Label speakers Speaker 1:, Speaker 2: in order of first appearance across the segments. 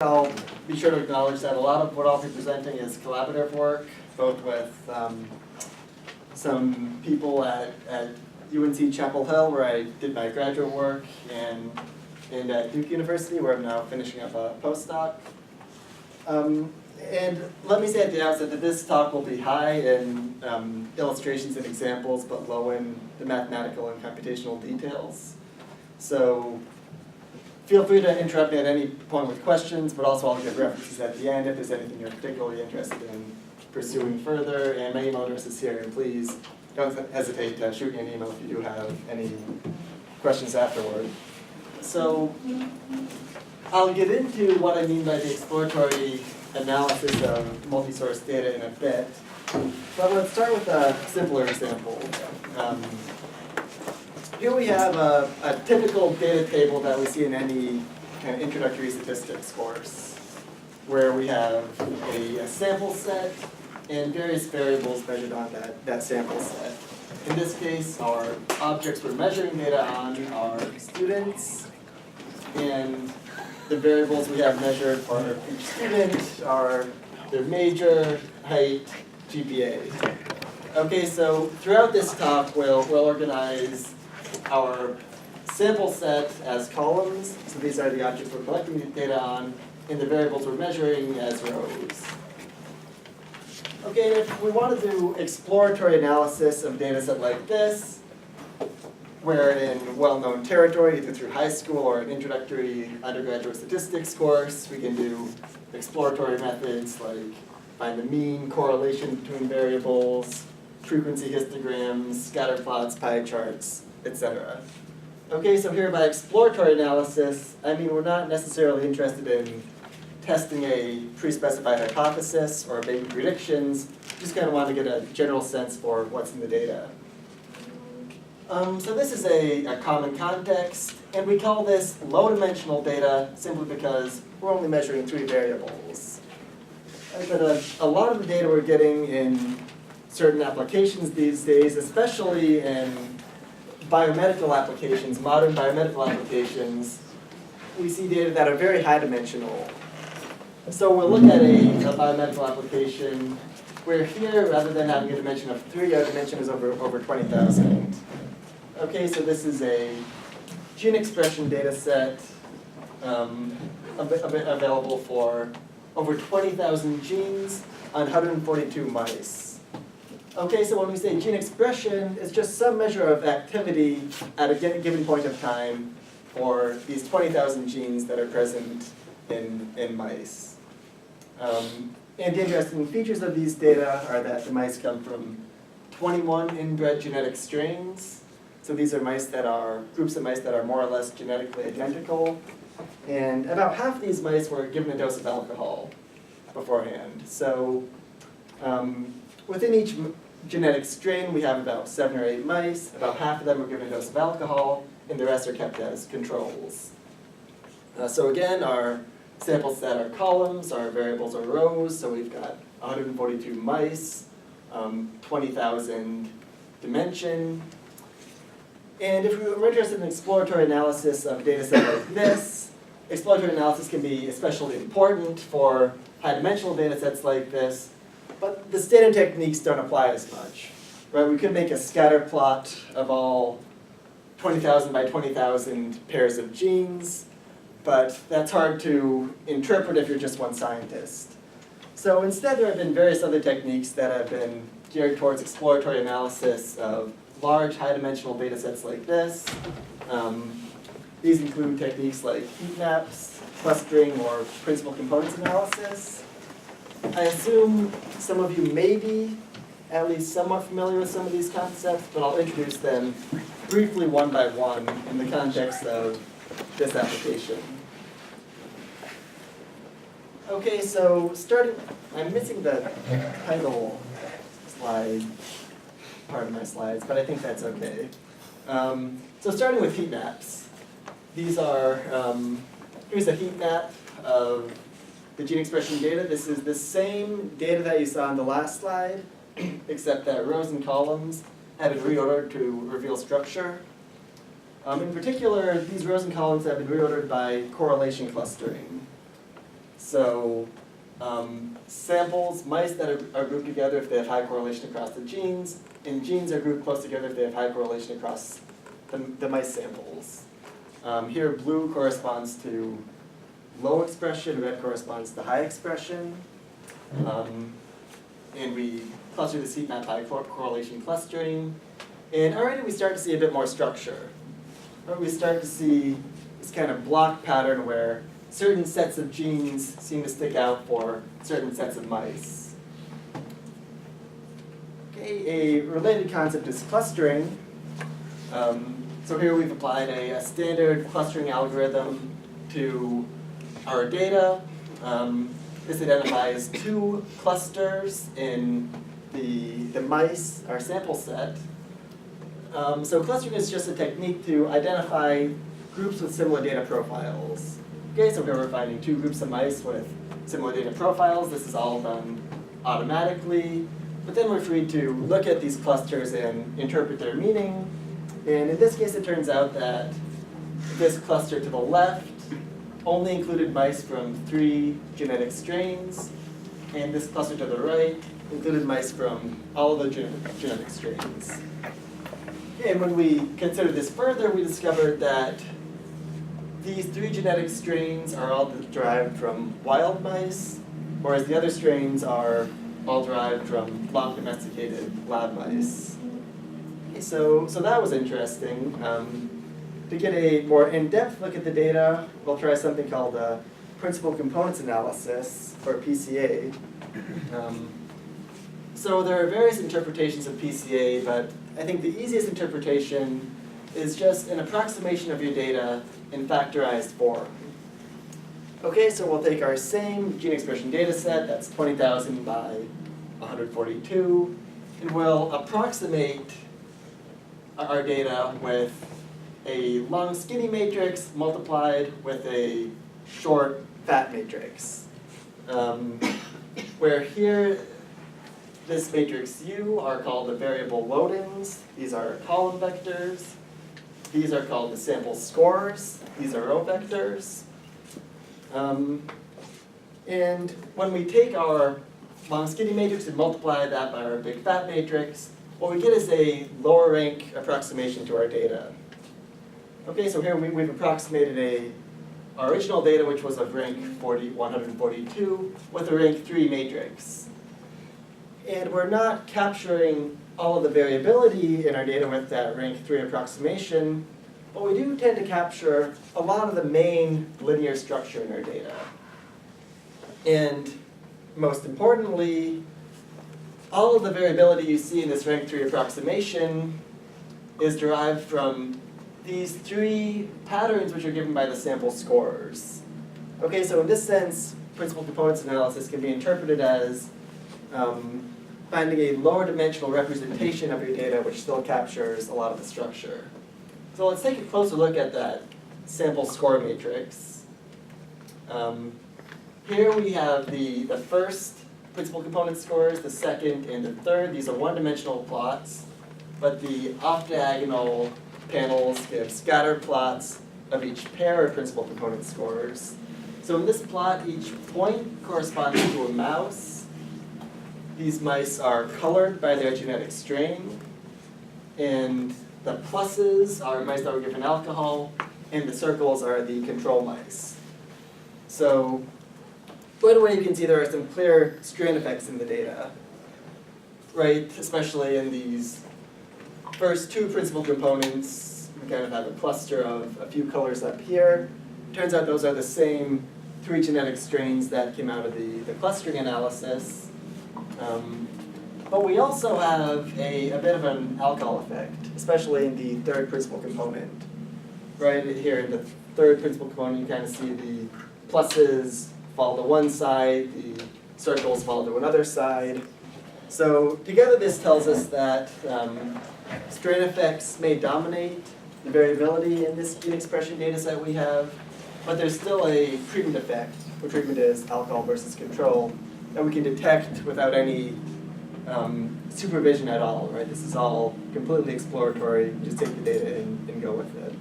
Speaker 1: I'll be sure to acknowledge that a lot of what I'll be presenting is collaborative work, both with some people at UNC Chapel Hill, where I did my graduate work, and at Duke University, where I'm now finishing up a postdoc. And let me say at the outset that this talk will be high in illustrations and examples, but low in the mathematical and computational details. So feel free to interrupt me at any point with questions, but also I'll give references at the end if there's anything you're particularly interested in pursuing further. And my email address is here, and please don't hesitate to shoot me an email if you do have any questions afterward. So I'll get into what I mean by the exploratory analysis of multi-source data in a bit, but let's start with a simpler example. Here we have a typical data table that we see in any kind of introductory statistics course, where we have a sample set and various variables measured on that sample set. In this case, our objects we're measuring data on are students, and the variables we have measured for each student are their major, height, GPA. Okay, so throughout this talk, we'll organize our sample set as columns, so these are the objects we're collecting the data on, and the variables we're measuring as rows. Okay, if we want to do exploratory analysis of a data set like this, where in well-known territory, either through high school or an introductory undergraduate statistics course, we can do exploratory methods like find the mean, correlation between variables, frequency histograms, scatter plots, pie charts, etc. Okay, so here by exploratory analysis, I mean we're not necessarily interested in testing a pre-specified hypothesis or making predictions, just kind of want to get a general sense for what's in the data. So this is a common context, and we call this low-dimensional data simply because we're only measuring 3 variables. But a lot of the data we're getting in certain applications these days, especially in biomedical applications, modern biomedical applications, we see data that are very high dimensional. So we'll look at a biomedical application where here, rather than having a dimension of 3, our dimension is over 20,000. Okay, so this is a gene expression data set available for over 20,000 genes on 142 mice. Okay, so when we say gene expression, it's just some measure of activity at a given point of time for these 20,000 genes that are present in mice. And the interesting features of these data are that the mice come from 21 inbred genetic strains. So these are groups of mice that are more or less genetically identical. And about half of these mice were given a dose of alcohol beforehand. So within each genetic strain, we have about 7 or 8 mice. About half of them are given a dose of alcohol, and the rest are kept as controls. So again, our sample set are columns, our variables are rows. So we've got 142 mice, 20,000 dimension. And if we're interested in exploratory analysis of a data set like this, exploratory analysis can be especially important for high-dimensional data sets like this, but the standard techniques don't apply as much. Right? We could make a scatter plot of all 20,000 by 20,000 pairs of genes, but that's hard to interpret if you're just one scientist. So instead, there have been various other techniques that have been geared towards exploratory analysis of large, high-dimensional data sets like this. These include techniques like heat maps, clustering, or principal components analysis. I assume some of you may be at least somewhat familiar with some of these concepts, but I'll introduce them briefly one by one in the context of this application. Okay, so I'm missing the title slide, part of my slides, but I think that's okay. So starting with heat maps. These are, here's a heat map of the gene expression data. This is the same data that you saw on the last slide, except that rows and columns have been reordered to reveal structure. In particular, these rows and columns have been reordered by correlation clustering. So samples, mice that are grouped together if they have high correlation across the genes, and genes are grouped close together if they have high correlation across the mice samples. Here blue corresponds to low expression, red corresponds to high expression. And we cluster this heat map by correlation clustering. And already we start to see a bit more structure. We start to see this kind of block pattern where certain sets of genes seem to stick out for certain sets of mice. Okay, a related concept is clustering. So here we've applied a standard clustering algorithm to our data. This identifies two clusters in the mice, our sample set. So clustering is just a technique to identify groups with similar data profiles. Okay, so here we're finding two groups of mice with similar data profiles. This is all done automatically. But then we're free to look at these clusters and interpret their meaning. And in this case, it turns out that this cluster to the left only included mice from 3 genetic strains, and this cluster to the right included mice from all of the genetic strains. And when we considered this further, we discovered that these 3 genetic strains are all derived from wild mice, whereas the other strains are all derived from long domesticated lab mice. Okay, so that was interesting. To get a more in-depth look at the data, we'll try something called a principal components analysis, or PCA. So there are various interpretations of PCA, but I think the easiest interpretation is just an approximation of your data in factorized form. Okay, so we'll take our same gene expression data set, that's 20,000 by 142, and we'll approximate our data with a long skinny matrix multiplied with a short fat matrix. Where here, this matrix U are called the variable loadings. These are column vectors. These are called the sample scores. These are row vectors. And when we take our long skinny matrix and multiply that by our big fat matrix, what we get is a lower rank approximation to our data. Okay, so here we've approximated our original data, which was of rank 142, with a rank 3 matrix. And we're not capturing all of the variability in our data with that rank 3 approximation, but we do tend to capture a lot of the main linear structure in our data. And most importantly, all of the variability you see in this rank 3 approximation is derived from these 3 patterns which are given by the sample scores. Okay, so in this sense, principal components analysis can be interpreted as finding a lower dimensional representation of your data which still captures a lot of the structure. So let's take a closer look at that sample score matrix. Here we have the first principal component scores, the second and the third. These are one-dimensional plots, but the off-diagonal panels give scatter plots of each pair of principal component scores. So in this plot, each point corresponds to a mouse. These mice are colored by their genetic strain, and the pluses are mice that were given alcohol, and the circles are the control mice. So right away you can see there are some clear strain effects in the data, right? Especially in these first 2 principal components. We kind of have a cluster of a few colors up here. Turns out those are the same 3 genetic strains that came out of the clustering analysis. But we also have a bit of an alcohol effect, especially in the third principal component. Right here in the third principal component, you kind of see the pluses fall to one side, the circles fall to another side. So together this tells us that strain effects may dominate the variability in this gene expression data set we have, but there's still a treatment effect, where treatment is alcohol versus control, that we can detect without any supervision at all, right? This is all completely exploratory. Just take the data and go with it.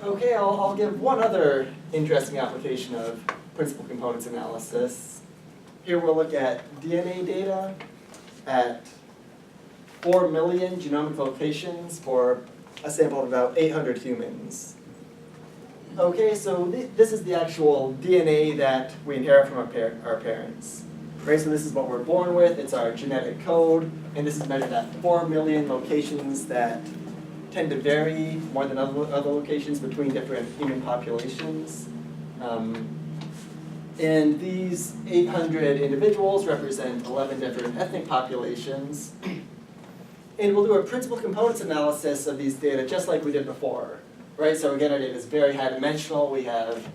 Speaker 1: Okay, I'll give one other interesting application of principal components analysis. Here we'll look at DNA data at 4 million genomic locations for a sample of about 800 humans. Okay, so this is the actual DNA that we inherit from our parents. Right, so this is what we're born with, it's our genetic code, and this is measured at 4 million locations that tend to vary more than other locations between different human populations. And these 800 individuals represent 11 different ethnic populations. And we'll do a principal components analysis of these data just like we did before. Right, so again, our data is very high dimensional. We have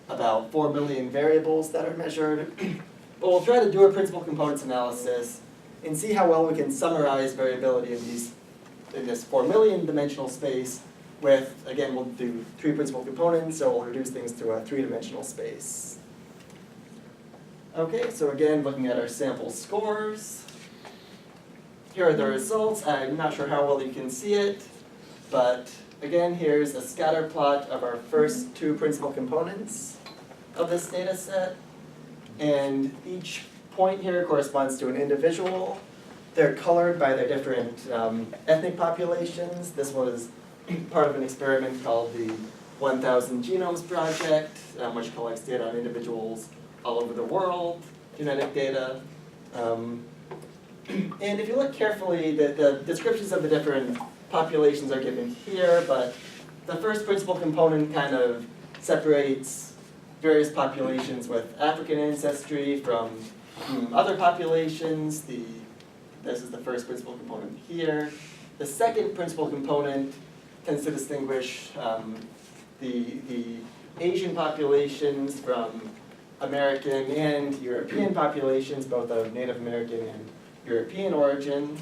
Speaker 1: about 4 million variables that are measured. But we'll try to do a principal components analysis and see how well we can summarize variability in this 4 million dimensional space with, again, we'll do 3 principal components, so we'll reduce things to a 3-dimensional space. Okay, so again, looking at our sample scores. Here are the results. I'm not sure how well you can see it, but again, here's a scatter plot of our first 2 principal components of this data set. And each point here corresponds to an individual. They're colored by their different ethnic populations. This was part of an experiment called the 1000 Genomes Project, which collects data on individuals all over the world, genetic data. And if you look carefully, the descriptions of the different populations are given here, but the first principal component kind of separates various populations with African ancestry from other populations. This is the first principal component here. The second principal component tends to distinguish the Asian populations from American and European populations, both of Native American and European origin.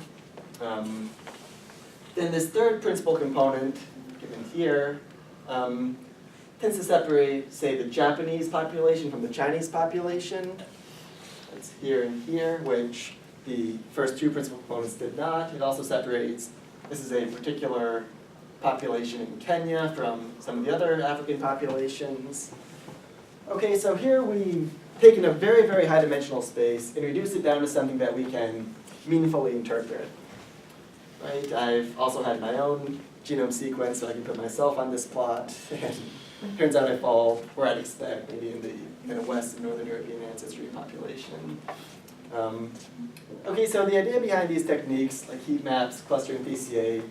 Speaker 1: Then this third principal component, given here, tends to separate, say, the Japanese population from the Chinese population. It's here and here, which the first 2 principal components did not. It also separates, this is a particular population in Kenya from some of the other African populations. Okay, so here we've taken a very, very high dimensional space and reduced it down to something that we can meaningfully interpret. Right? I've also had my own genome sequence, so I can put myself on this plot. And turns out I fall where I'd expect, maybe in the kind of West and Northern European ancestry population. Okay, so the idea behind these techniques, like heat maps, clustering, PCA,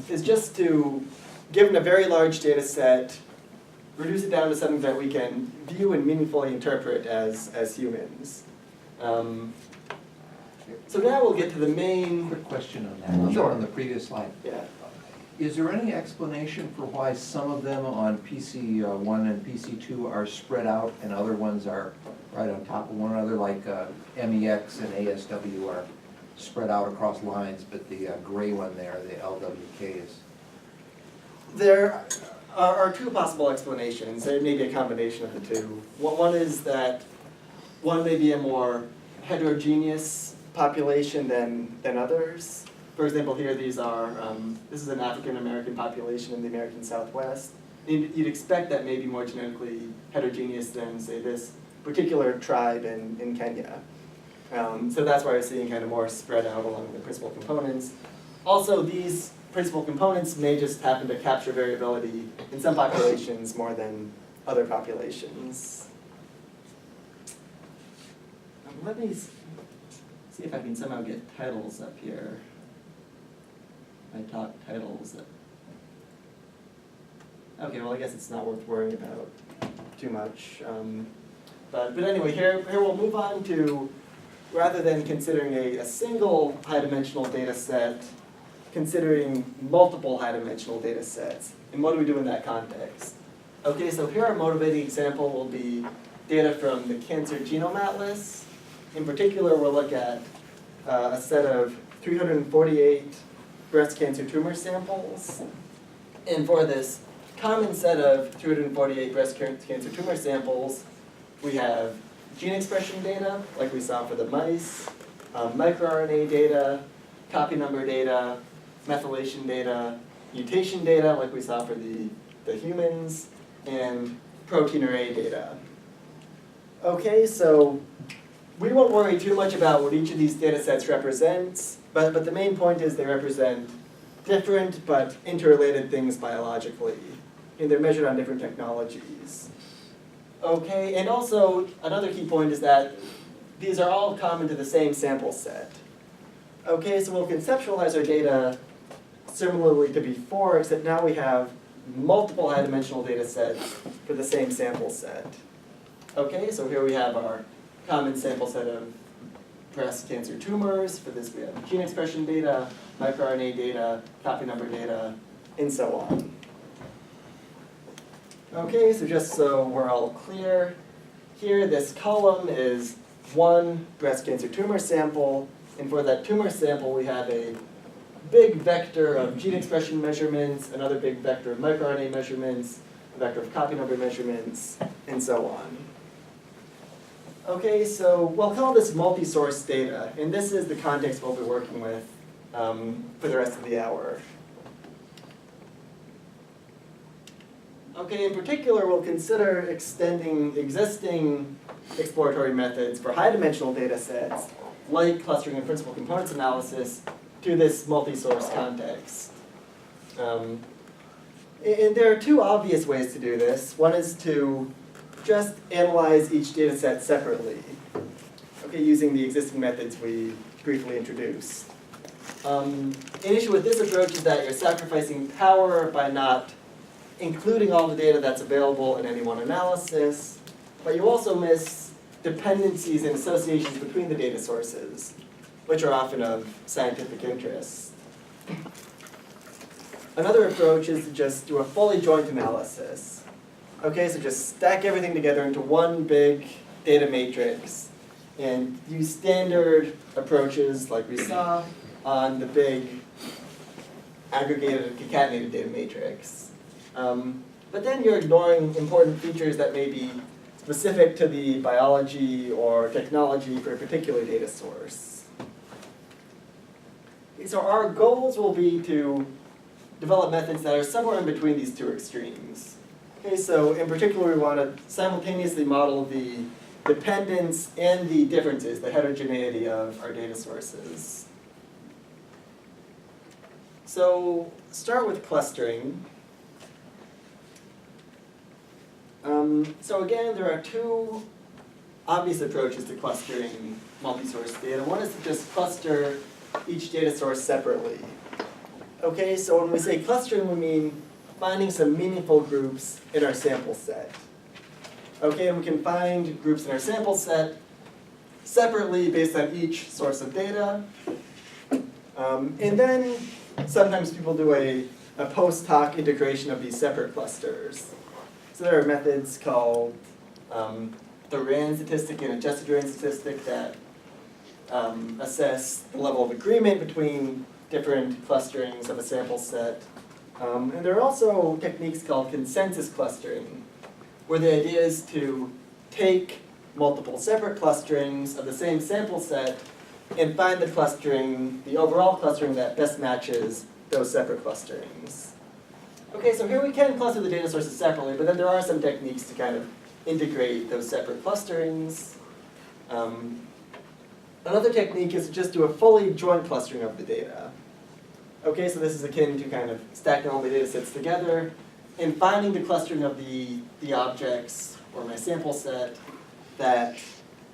Speaker 1: is just to, given a very large data set, reduce it down to something that we can view and meaningfully interpret as humans. So now we'll get to the main...
Speaker 2: Quick question on that.
Speaker 1: Sure.
Speaker 2: On the previous slide.
Speaker 1: Yeah.
Speaker 2: Is there any explanation for why some of them on PC1 and PC2 are spread out and other ones are right on top of one another, like MEX and ASW are spread out across lines, but the gray one there, the LWK is...
Speaker 1: There are 2 possible explanations. There may be a combination of the 2. One is that one may be a more heterogeneous population than others. For example, here these are, this is an African American population in the American Southwest. You'd expect that may be more genetically heterogeneous than, say, this particular tribe in Kenya. So that's why we're seeing kind of more spread out along the principal components. Also, these principal components may just happen to capture variability in some populations more than other populations. Let me see if I can somehow get titles up here. My top titles. Okay, well I guess it's not worth worrying about too much. But anyway, here we'll move on to, rather than considering a single high-dimensional data set, considering multiple high-dimensional data sets. And what do we do in that context? Okay, so here our motivating example will be data from the Cancer Genome Atlas. In particular, we'll look at a set of 348 breast cancer tumor samples. And for this common set of 348 breast cancer tumor samples, we have gene expression data, like we saw for the mice, microRNA data, copy number data, methylation data, mutation data, like we saw for the humans, and protein array data. Okay, so we won't worry too much about what each of these data sets represents, but the main point is they represent different but interrelated things biologically, and they're measured on different technologies. Okay, and also another key point is that these are all common to the same sample set. Okay, so we'll conceptualize our data similarly to before, except now we have multiple high-dimensional data sets for the same sample set. Okay, so here we have our common sample set of breast cancer tumors. For this we have gene expression data, microRNA data, copy number data, and so on. Okay, so just so we're all clear, here this column is one breast cancer tumor sample, and for that tumor sample we have a big vector of gene expression measurements, another big vector of microRNA measurements, a vector of copy number measurements, and so on. Okay, so we'll call this multi-source data, and this is the context we'll be working with for the rest of the hour. Okay, in particular, we'll consider extending existing exploratory methods for high-dimensional data sets, like clustering and principal components analysis, to this multi-source context. And there are two obvious ways to do this. One is to just analyze each data set separately, okay, using the existing methods we briefly introduced. An issue with this approach is that you're sacrificing power by not including all the data that's available in any one analysis, but you also miss dependencies and associations between the data sources, which are often of scientific interest. Another approach is to just do a fully joint analysis. Okay, so just stack everything together into one big data matrix and use standard approaches like we saw on the big aggregated concatenated data matrix. But then you're ignoring important features that may be specific to the biology or technology for a particular data source. So our goals will be to develop methods that are somewhere in between these two extremes. Okay, so in particular we want to simultaneously model the dependence and the differences, the heterogeneity of our data sources. So start with clustering. So again, there are two obvious approaches to clustering multi-source data. One is to just cluster each data source separately. Okay, so when we say clustering, we mean finding some meaningful groups in our sample set. Okay, and we can find groups in our sample set separately based on each source of data. And then sometimes people do a post hoc integration of these separate clusters. So there are methods called the RAND statistic and adjusted RAND statistic that assess the level of agreement between different clusterings of a sample set. And there are also techniques called consensus clustering, where the idea is to take multiple separate clusterings of the same sample set and find the clustering, the overall clustering that best matches those separate clusterings. Okay, so here we can cluster the data sources separately, but then there are some techniques to kind of integrate those separate clusterings. Another technique is to just do a fully joint clustering of the data. Okay, so this is akin to kind of stacking all the data sets together and finding the clustering of the objects or my sample set that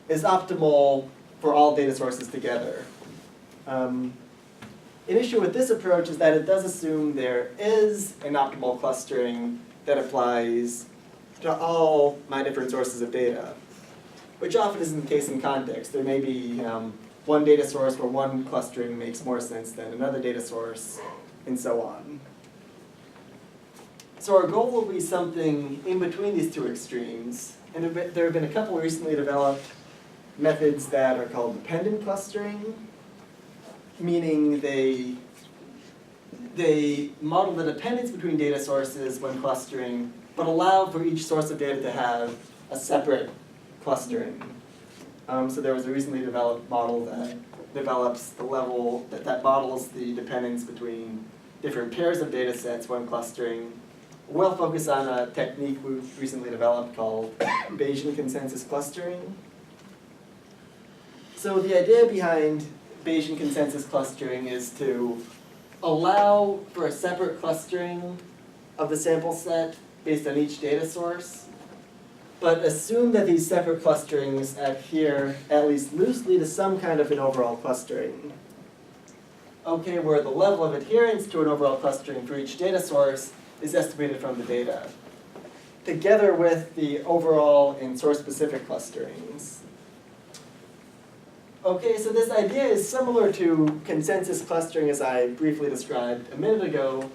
Speaker 1: is optimal for all data sources together. An issue with this approach is that it does assume there is an optimal clustering that applies to all my different sources of data, which often isn't the case in context. There may be one data source where one clustering makes more sense than another data source, and so on. So our goal will be something in between these two extremes, and there have been a couple recently developed methods that are called dependent clustering, meaning they model the dependence between data sources when clustering, but allow for each source of data to have a separate clustering. So there was a recently developed model that develops the level, that models the dependence between different pairs of data sets when clustering. we'll focus on a technique we've recently developed called Bayesian consensus clustering. So the idea behind Bayesian consensus clustering is to allow for a separate clustering of the sample set based on each data source, but assume that these separate clusterings adhere at least loosely to some kind of an overall clustering. Okay, where the level of adherence to an overall clustering for each data source is estimated from the data, together with the overall and source-specific clusterings. Okay, so this idea is similar to consensus clustering as I briefly described a minute ago,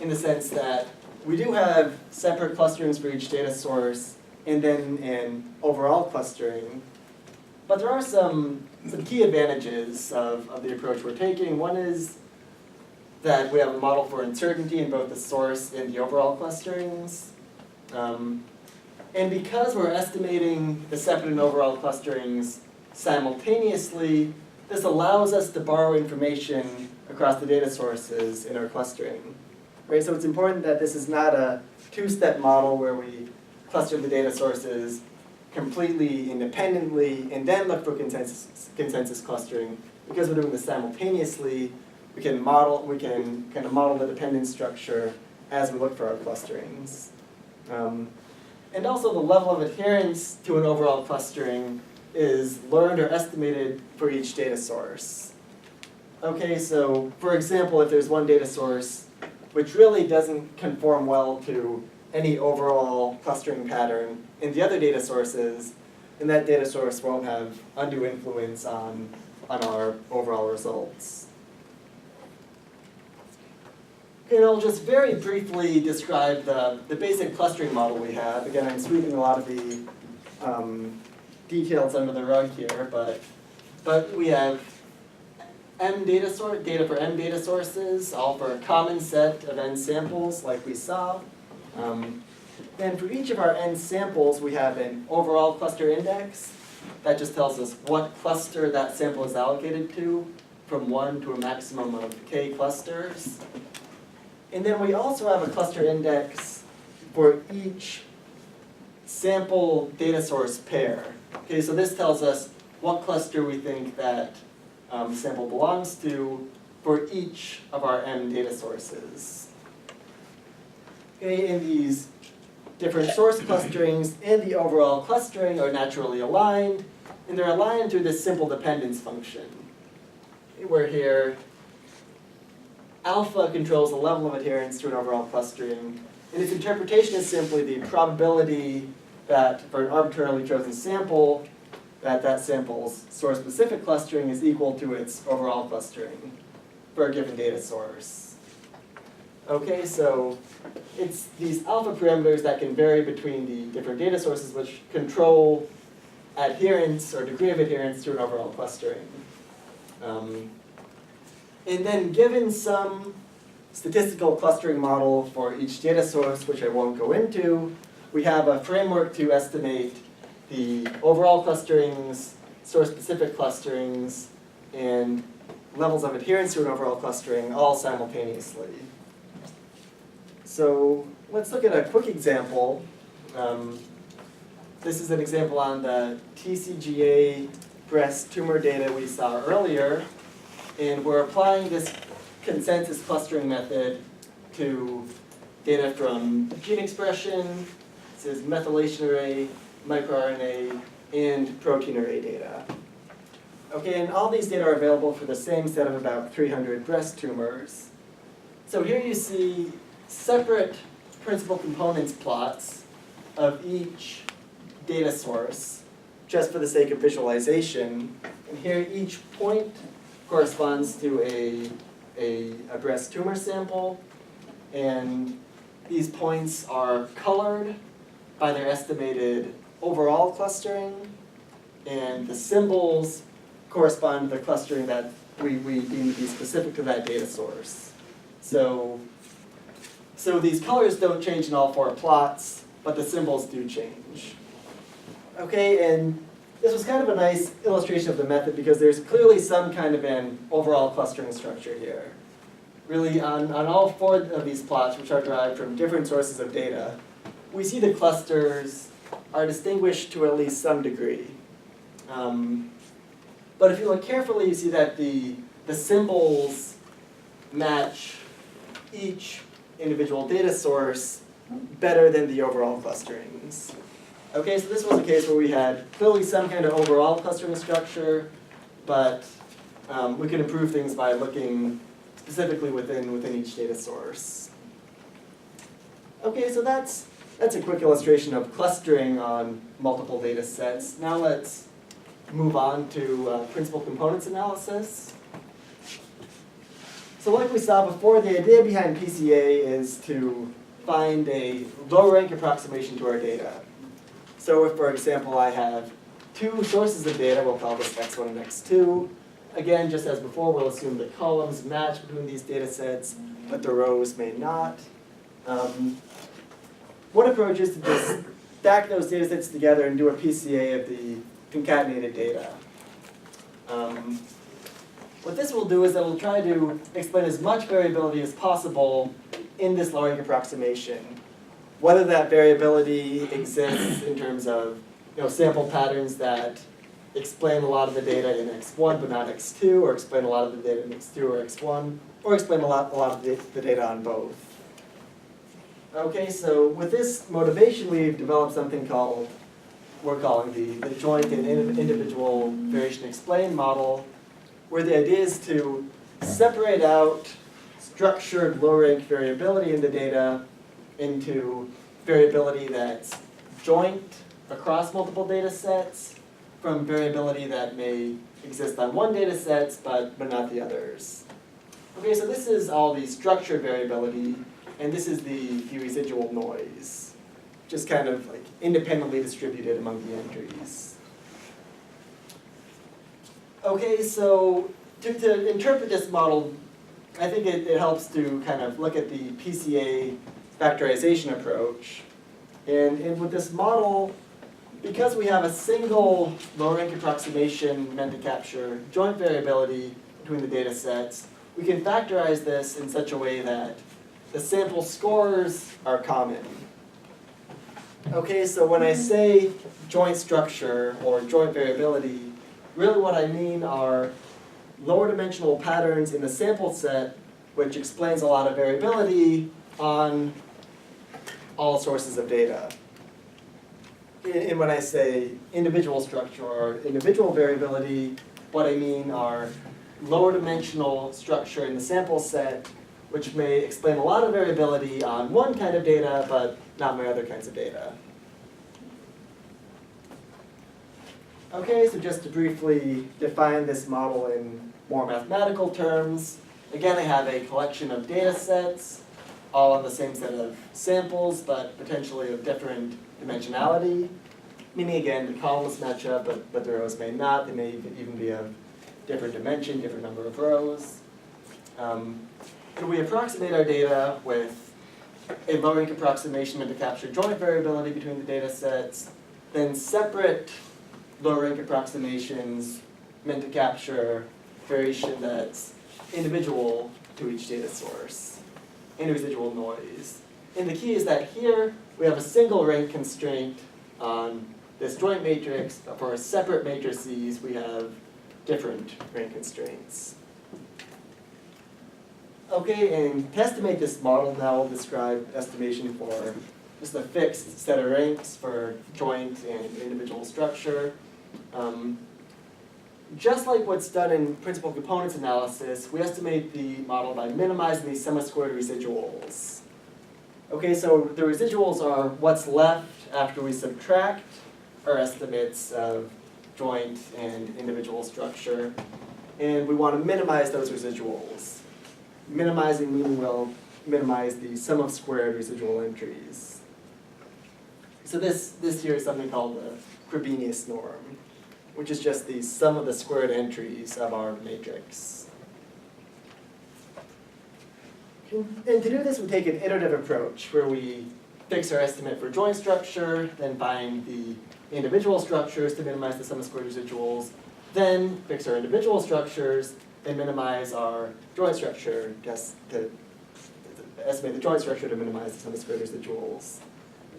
Speaker 1: in the sense that we do have separate clusterings for each data source and then an overall clustering. But there are some key advantages of the approach we're taking. One is that we have a model for uncertainty in both the source and the overall clusterings. And because we're estimating the separate and overall clusterings simultaneously, this allows us to borrow information across the data sources in our clustering. Right? So it's important that this is not a two-step model where we cluster the data sources completely independently and then look for consensus clustering. Because we're doing this simultaneously, we can kind of model the dependence structure as we look for our clusterings. And also the level of adherence to an overall clustering is learned or estimated for each data source. Okay, so for example, if there's one data source which really doesn't conform well to any overall clustering pattern in the other data sources, then that data source won't have undue influence on our overall results. Okay, and I'll just very briefly describe the basic clustering model we have. Again, I'm sweeping a lot of the details under the rug here, but we have data for m data sources, all for a common set of n samples like we saw. Then for each of our n samples, we have an overall cluster index. That just tells us what cluster that sample is allocated to, from 1 to a maximum of k clusters. And then we also have a cluster index for each sample data source pair. Okay, so this tells us what cluster we think that sample belongs to for each of our m data sources. Okay, and these different source clusterings and the overall clustering are naturally aligned, and they're aligned through this simple dependence function, where here alpha controls the level of adherence to an overall clustering, and its interpretation is simply the probability that for an arbitrarily chosen sample, that sample's source-specific clustering is equal to its overall clustering for a given data source. Okay, so it's these alpha parameters that can vary between the different data sources which control adherence or degree of adherence to an overall clustering. And then given some statistical clustering model for each data source, which I won't go into, we have a framework to estimate the overall clusterings, source-specific clusterings, and levels of adherence to an overall clustering all simultaneously. So let's look at a quick example. This is an example on the TCGA breast tumor data we saw earlier. And we're applying this consensus clustering method to data from gene expression, this is methylation array, microRNA, and protein array data. Okay, and all these data are available for the same set of about 300 breast tumors. So here you see separate principal components plots of each data source, just for the sake of visualization. And here each point corresponds to a breast tumor sample, and these points are colored by their estimated overall clustering, and the symbols correspond to the clustering that we deem to be specific to that data source. So these colors don't change in all 4 plots, but the symbols do change. Okay, and this was kind of a nice illustration of the method because there's clearly some kind of an overall clustering structure here. really on all four of these plots, which are derived from different sources of data, we see the clusters are distinguished to at least some degree. But if you look carefully, you see that the symbols match each individual data source better than the overall clusterings. Okay, so this was a case where we had clearly some kind of overall clustering structure, but we could improve things by looking specifically within each data source. Okay, so that's a quick illustration of clustering on multiple data sets. Now let's move on to principal components analysis. So like we saw before, the idea behind PCA is to find a low-rank approximation to our data. So if, for example, I have two sources of data, we'll call this x1 and x2. Again, just as before, we'll assume the columns match between these data sets, but the rows may not. One approach is to just stack those data sets together and do a PCA of the concatenated data. What this will do is that we'll try to explain as much variability as possible in this low-rank approximation. Whether that variability exists in terms of sample patterns that explain a lot of the data in x1 but not x2, or explain a lot of the data in x2 or x1, or explain a lot of the data on both. Okay, so with this motivation, we've developed something we're calling the joint and individual variation explain model, where the idea is to separate out structured low-rank variability in the data into variability that's joint across multiple data sets from variability that may exist on one data set but not the others. Okay, so this is all the structured variability, and this is the residual noise, just kind of like independently distributed among the entries. Okay, so to interpret this model, I think it helps to kind of look at the PCA factorization approach. And with this model, because we have a single low-rank approximation meant to capture joint variability between the data sets, we can factorize this in such a way that the sample scores are common. Okay, so when I say joint structure or joint variability, really what I mean are lower dimensional patterns in the sample set, which explains a lot of variability on all sources of data. And when I say individual structure or individual variability, what I mean are lower dimensional structure in the sample set, which may explain a lot of variability on one kind of data, but not my other kinds of data. Okay, so just to briefly define this model in more mathematical terms, again, I have a collection of data sets, all on the same set of samples, but potentially of different dimensionality. Meaning, again, the columns match up, but the rows may not. They may even be of different dimension, different number of rows. So we approximate our data with a low-rank approximation meant to capture joint variability between the data sets, then separate low-rank approximations meant to capture variation that's individual to each data source, and residual noise. And the key is that here we have a single rank constraint on this joint matrix, but for separate matrices we have different rank constraints. Okay, and to estimate this model now, we'll describe estimation for just a fixed set of ranks for joint and individual structure. Just like what's done in principal components analysis, we estimate the model by minimizing these semi-squared residuals. Okay, so the residuals are what's left after we subtract our estimates of joint and individual structure, and we want to minimize those residuals. Minimizing meaning we'll minimize the sum of squared residual entries. So this here is something called the Frobenius norm, which is just the sum of the squared entries of our matrix. And to do this, we take an iterative approach where we fix our estimate for joint structure, then find the individual structures to minimize the sum of squared residuals, then fix our individual structures, and minimize our joint structure, just to estimate the joint structure to minimize the sum of squared residuals.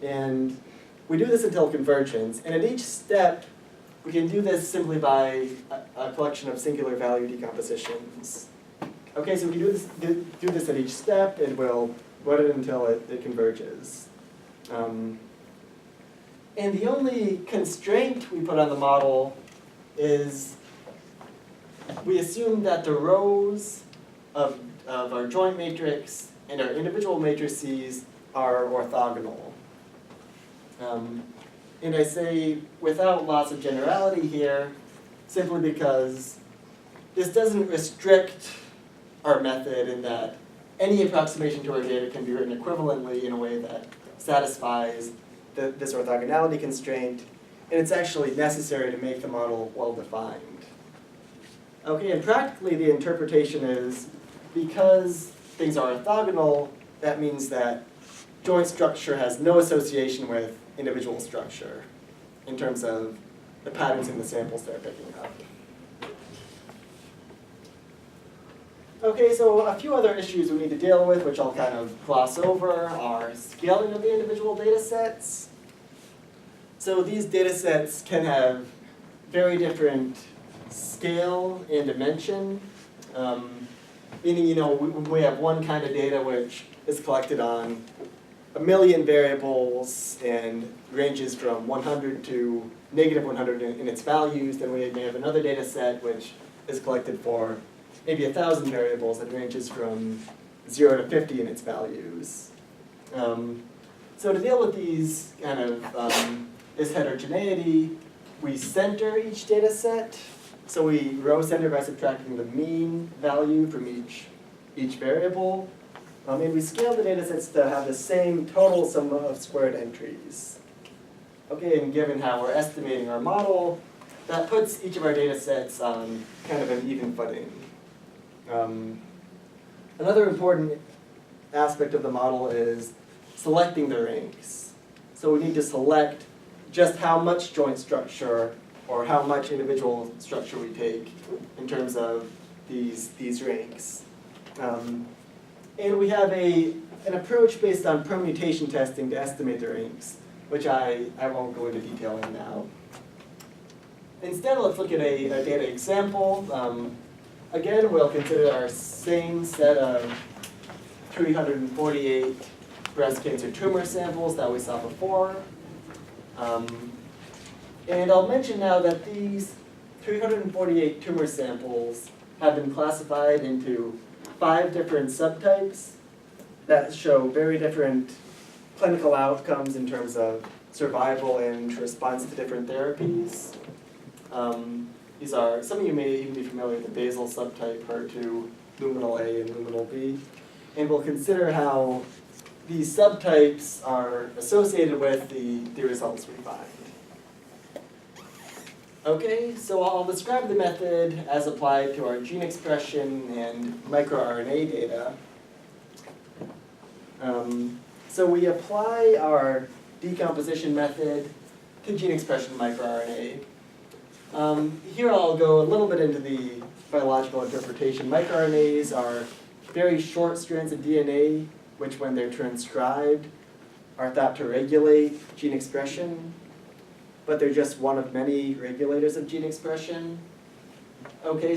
Speaker 1: And we do this until convergence, and at each step, we can do this simply by a collection of singular value decompositions. Okay, so we can do this at each step, and we'll run it until it converges. And the only constraint we put on the model is we assume that the rows of our joint matrix and our individual matrices are orthogonal. And I say without lots of generality here, simply because this doesn't restrict our method in that any approximation to our data can be written equivalently in a way that satisfies this orthogonality constraint, and it's actually necessary to make the model well-defined. Okay, and practically the interpretation is because things are orthogonal, that means that joint structure has no association with individual structure in terms of the patterns in the samples they're picking up. Okay, so a few other issues we need to deal with, which I'll kind of gloss over, are scaling of the individual data sets. So these data sets can have very different scale and dimension, meaning, we have one kind of data which is collected on 1 million variables and ranges from 100 to -100 in its values. Then we may have another data set which is collected for maybe 1,000 variables and ranges from 0 to 50 in its values. So to deal with these kind of this heterogeneity, we center each data set. So we row center by subtracting the mean value from each variable. And we scale the data sets to have the same total sum of squared entries. Okay, and given how we're estimating our model, that puts each of our data sets on kind of an even footing. Another important aspect of the model is selecting the ranks. So we need to select just how much joint structure or how much individual structure we take in terms of these ranks. And we have an approach based on permutation testing to estimate the ranks, which I won't go into detail in now. Instead, let's look at a data example. Again, we'll consider our same set of 348 breast cancer tumor samples that we saw before. And I'll mention now that these 348 tumor samples have been classified into 5 different subtypes that show very different clinical outcomes in terms of survival and response to different therapies. These are, some of you may even be familiar with the basal subtype, HER2, luminal A, and luminal B. And we'll consider how these subtypes are associated with the results we find. Okay, so I'll describe the method as applied to our gene expression and microRNA data. So we apply our decomposition method to gene expression microRNA. Here I'll go a little bit into the biological interpretation. MicroRNAs are very short strands of DNA, which when they're transcribed are thought to regulate gene expression, but they're just one of many regulators of gene expression. Okay.